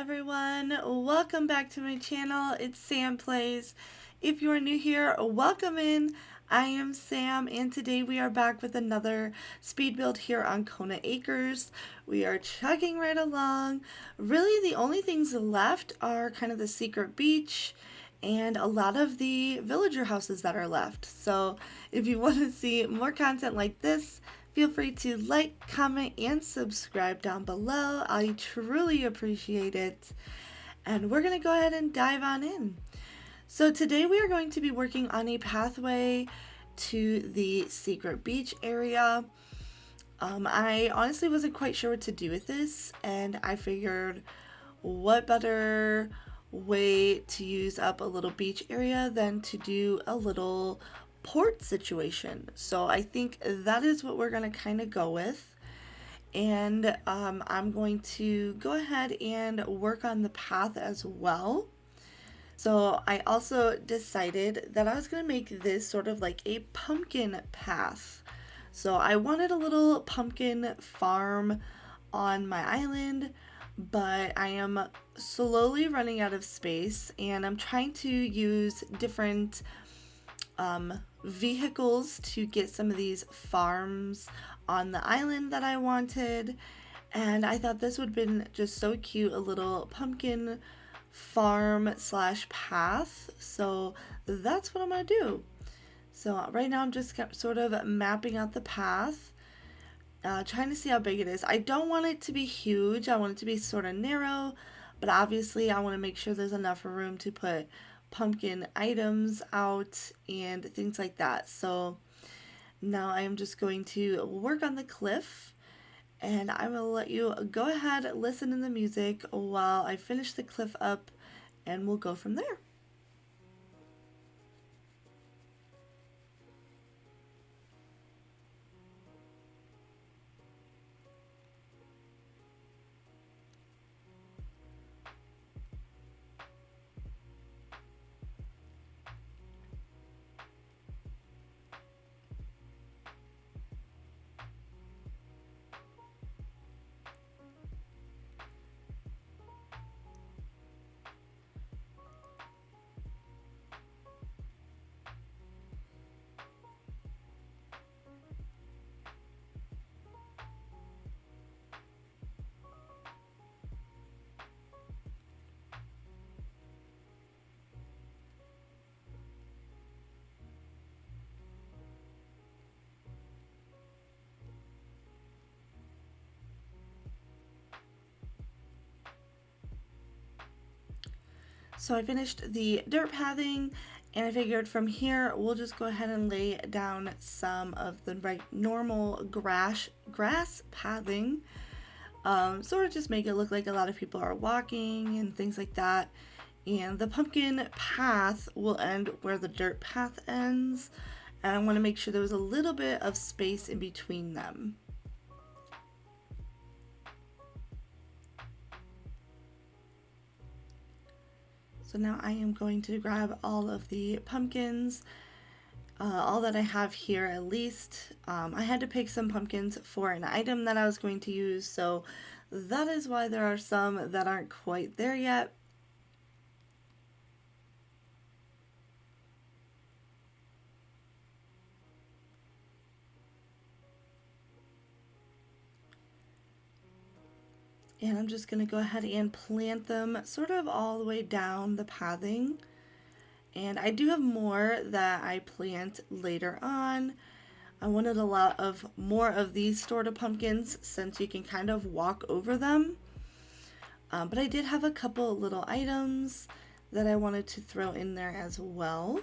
everyone, welcome back to my channel. It's Sam Plays. If you are new here, welcome in. I am Sam and today we are back with another speed build here on Kona Acres. We are chugging right along. Really the only things left are kind of the secret beach and a lot of the villager houses that are left. So if you want to see more content like this, feel free to like, comment, and subscribe down below. I truly appreciate it. And we're going to go ahead and dive on in. So today we are going to be working on a pathway to the secret beach area. I honestly wasn't quite sure what to do with this, and I figured what better way to use up a little beach area than to do a little port situation. So I think that is what we're going to kind of go with. And I'm going to go ahead and work on the path as well. So I also decided that I was going to make this sort of like a pumpkin path. So I wanted a little pumpkin farm on my island, but I am slowly running out of space and I'm trying to use different vehicles to get some of these farms on the island that I wanted. And I thought this would have been just so cute, a little pumpkin farm slash path. So that's what I'm gonna do. So right now I'm just sort of mapping out the path, trying to see how big it is. I don't want it to be huge. I want it to be sort of narrow, but obviously I want to make sure there's enough room to put pumpkin items out and things like that. So now I am just going to work on the cliff, and I'm going to let you go ahead, listen to the music while I finish the cliff up, and we'll go from there. So I finished the dirt pathing, and I figured from here we'll just go ahead and lay down some of the normal grass pathing. Sort of just make it look like a lot of people are walking and things like that. And the pumpkin path will end where the dirt path ends, and I want to make sure there was a little bit of space in between them. So now I am going to grab all of the pumpkins, all that I have here at least. I had to pick some pumpkins for an item that I was going to use, so that is why there are some that aren't quite there yet. And I'm just going to go ahead and plant them sort of all the way down the pathing. And I do have more that I plant later on. I wanted a lot of more of these sort of pumpkins since you can kind of walk over them. But I did have a couple little items that I wanted to throw in there as well.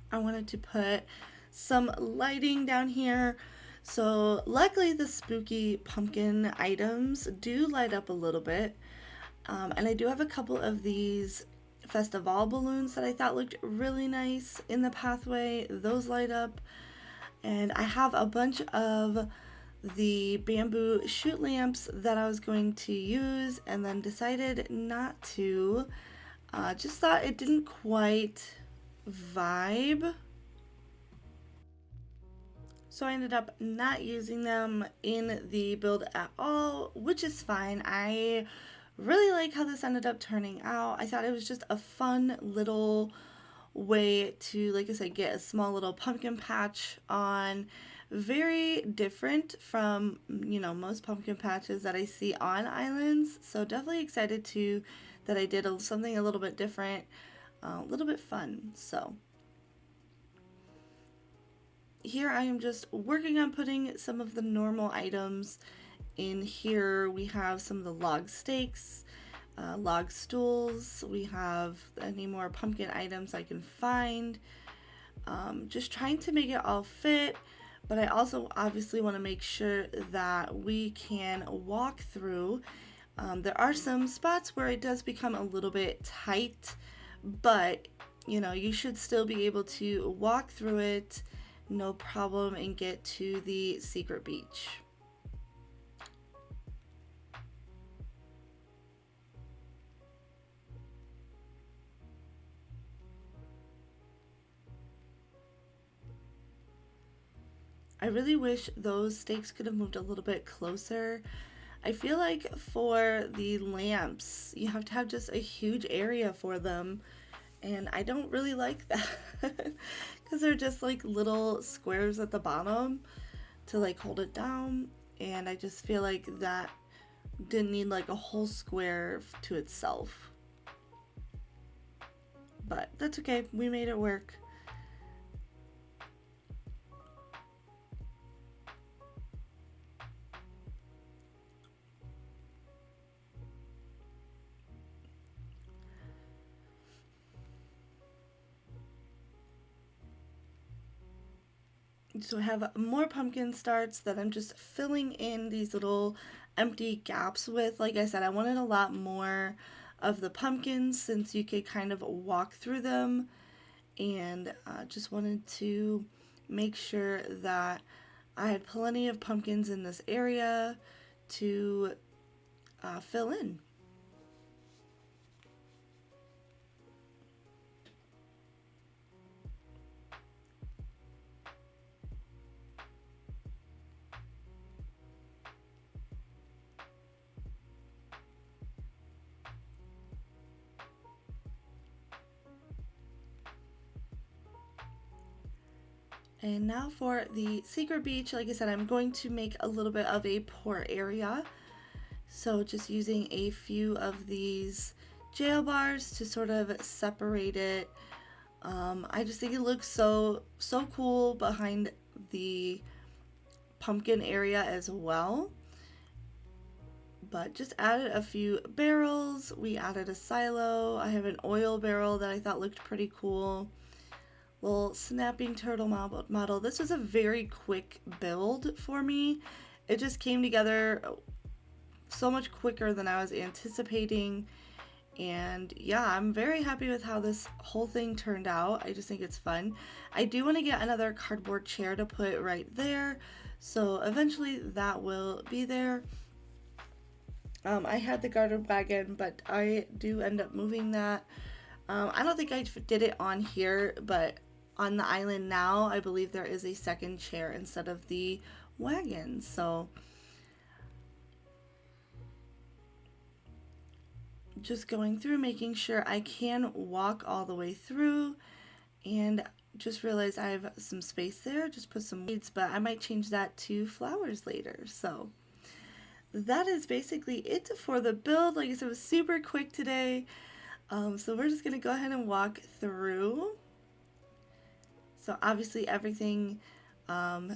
I wanted to put some lighting down here. So luckily the spooky pumpkin items do light up a little bit. And I do have a couple of these festival balloons that I thought looked really nice in the pathway. Those light up. And I have a bunch of the bamboo shoot lamps that I was going to use and then decided not to. Just thought it didn't quite vibe. So I ended up not using them in the build at all, which is fine. I really like how this ended up turning out. I thought it was just a fun little way to, like I said, get a small little pumpkin patch on. Very different from, most pumpkin patches that I see on islands. So definitely excited to that I did something a little bit different, a little bit fun. So here I am just working on putting some of the normal items in here. We have some of the log stakes, log stools. We have any more pumpkin items I can find. Just trying to make it all fit, but I also obviously want to make sure that we can walk through. There are some spots where it does become a little bit tight, but you should still be able to walk through it no problem and get to the secret beach. I really wish those stakes could have moved a little bit closer. I feel like for the lamps, you have to have just a huge area for them, and I don't really like that because they're just like little squares at the bottom to like hold it down, and I just feel like that didn't need like a whole square to itself. But that's okay, we made it work. So I have more pumpkin starts that I'm just filling in these little empty gaps with. Like I said, I wanted a lot more of the pumpkins since you could kind of walk through them, and just wanted to make sure that I had plenty of pumpkins in this area to fill in. And now for the secret beach, like I said, I'm going to make a little bit of a pour area. So just using a few of these jail bars to sort of separate it. I just think it looks so cool behind the pumpkin area as well. But just added a few barrels. We added a silo. I have an oil barrel that I thought looked pretty cool. Little snapping turtle model. This was a very quick build for me. It just came together so much quicker than I was anticipating. And yeah, I'm very happy with how this whole thing turned out. I just think it's fun. I do want to get another cardboard chair to put right there. So eventually that will be there. I had the garden wagon, but I do end up moving that. I don't think I did it on here, but on the island now, I believe there is a second chair instead of the wagon. So just going through, making sure I can walk all the way through, and just realized I have some space there. Just put some weeds, but I might change that to flowers later. So that is basically it for the build. Like I said, it was super quick today. So we're just gonna go ahead and walk through. So obviously everything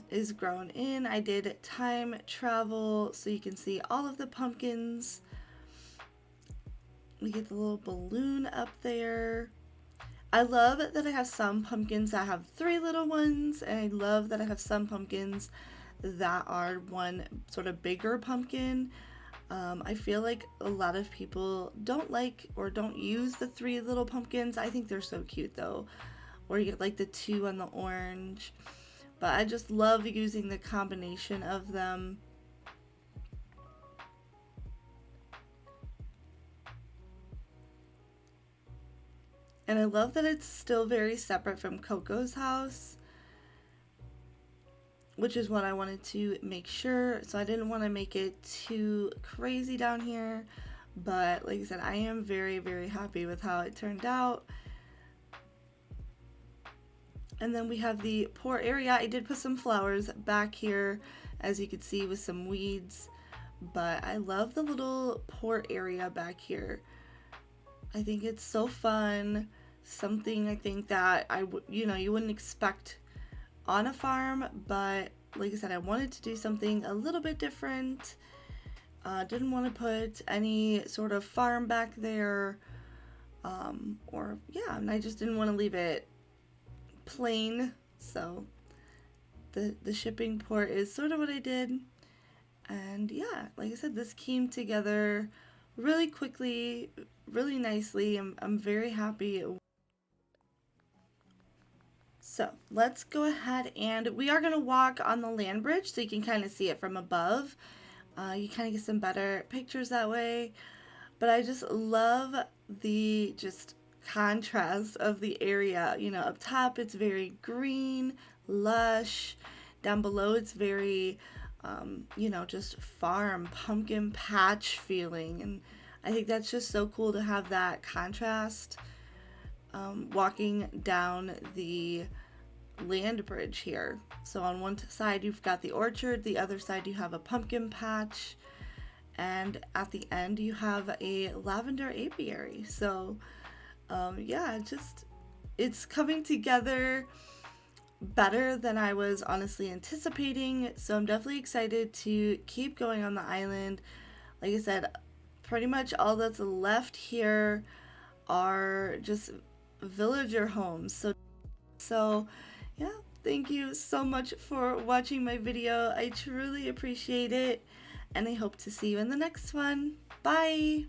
is grown in. I did time travel so you can see all of the pumpkins. We get the little balloon up there. I love that I have some pumpkins that have 3 little ones, and I love that I have some pumpkins that are one sort of bigger pumpkin. I feel like a lot of people don't like or don't use the 3 little pumpkins. I think they're so cute though. Or you get like the 2 on the orange. But I just love using the combination of them. And I love that it's still very separate from Coco's house, which is what I wanted to make sure. So I didn't want to make it too crazy down here. But like I said, I am very, very happy with how it turned out. And then we have the pour area. I did put some flowers back here, as you can see, with some weeds. But I love the little pour area back here. I think it's so fun. Something I think that you wouldn't expect on a farm, but like I said, I wanted to do something a little bit different. Didn't want to put any sort of farm back there, and I just didn't want to leave it plain. So the shipping port is sort of what I did, and yeah, like I said, this came together really quickly, really nicely. I'm very happy. So let's go ahead, and we are going to walk on the land bridge so you can kind of see it from above. You kind of get some better pictures that way. But I just love the contrast of the area. Up top it's very green, lush. Down below it's very, just farm, pumpkin patch feeling. And I think that's just so cool to have that contrast. Walking down the land bridge here. So on one side you've got the orchard, the other side you have a pumpkin patch, and at the end you have a lavender apiary. So it's coming together better than I was honestly anticipating. So I'm definitely excited to keep going on the island. Like I said, pretty much all that's left here are just villager homes. So yeah, thank you so much for watching my video. I truly appreciate it, and I hope to see you in the next one. Bye!